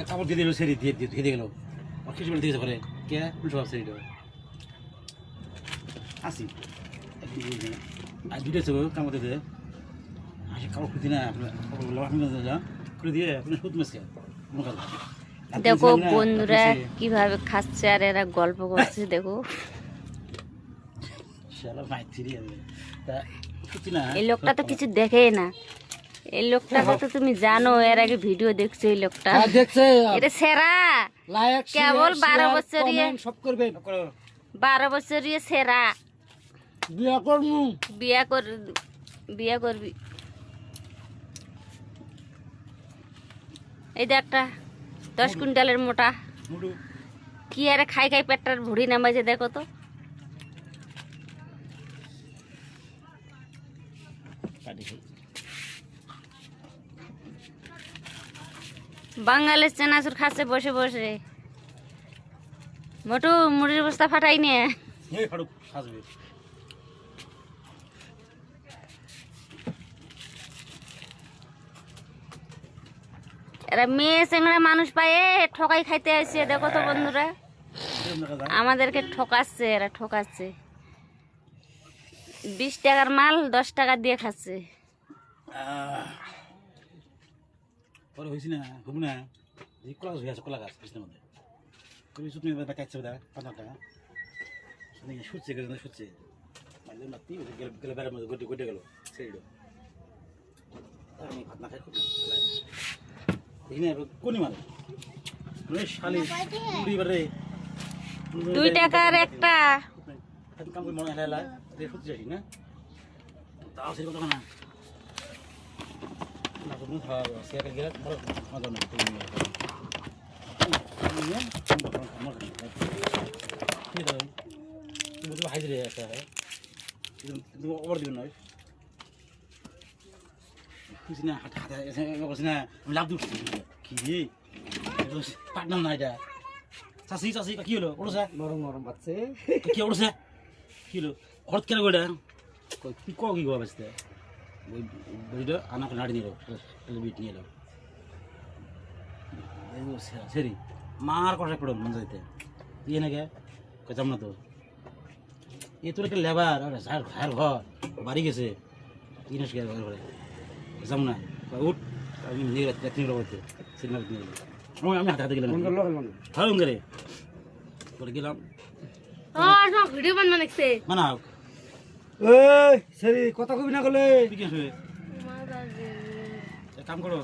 কাপড় দিয়ে দিল সেরি দিয়ে দিয়ে গেল কিছু বলে দিয়েছে ঘরে কে উল্টো সেরিটা আসি আর দুটো আছে কামড় দিতে আসি কাপড় খুঁজি না খুলে দিয়ে আপনি সুদ মেসকে দেখো বন্ধুরা কিভাবে খাচ্ছে আর এরা গল্প করছে দেখো এই লোকটা তো কিছু দেখে না এই লোকটাকে তো তুমি জানো এর আগে ভিডিও দেখছো এই লোকটা এটা সেরা কেবল 12 বছরিয়া সব করবে 12 বছরিয়া সেরা বিয়া করবি এই দেখ একটা 10 কুইন্টালের মোটা কি আরে খাই খাই পেটটার ভুড়ি নামাইছে দেখো তো বাঙালির চেনাচুর খাচ্ছে বসে বসে মোটু মুড়ির বস্তা ফাটাই নিয়ে এরা মেয়ে চেংড়া মানুষ পায়ে ঠকাই খাইতে আসছে দেখো তো বন্ধুরা আমাদেরকে ঠকাচ্ছে এরা ঠকাচ্ছে 20 টাকার মাল 10 টাকা দিয়ে খাচ্ছে পরে হয়েছি না ঘুম না কলা গাছ হয়ে আছে কলা গাছ কৃষ্ণের মধ্যে তুমি তুমি কাটছে পাতাটা শুচ্ছে শুচ্ছে গেলে বেড়ার মধ্যে গটে গটে গেল সেই আমি ভাত না খাই খুব কোনি মাল শালি এবারে 2 টাকার একটা কাম করে মনে হেলা সত্যি যাই না তাও সেই কথা না না তুমি সেটা গেলে মজা না তুমি তুমি তো হাইজরে একটা তুমি ওভার দিবেন নয় কিছু না হাতে হাতে না আমি লাভ দিচ্ছি কি পাটনাম না এটা চাষি চাষি কি হলো ওড়ছে নরম নরম বাচ্চে কি ওড়ছে কি হলো হঠাৎ কেন গোটা তুই কি গোয়া বাঁচতে ওই বইটা আনাকে নাড়ি নিল বিট নিয়ে এলো সেরি মার কথা পড়ো মন যাইতে ইয়ে নাকি কইতাম না তো এ তোর একটা লেবার আর ঘর বাড়ি গেছে ইনেস ঘর ঘরে যাম না উঠ আমি নিয়ে রাত্রি করতে সিনেমা নিয়ে এলো আমি হাতে হাতে গেলাম ভালো করে পরে গেলাম ভিডিও বানাচ্ছে মানাও এই সেরি কথা কবি না গলে ঠিক আছে কাম করো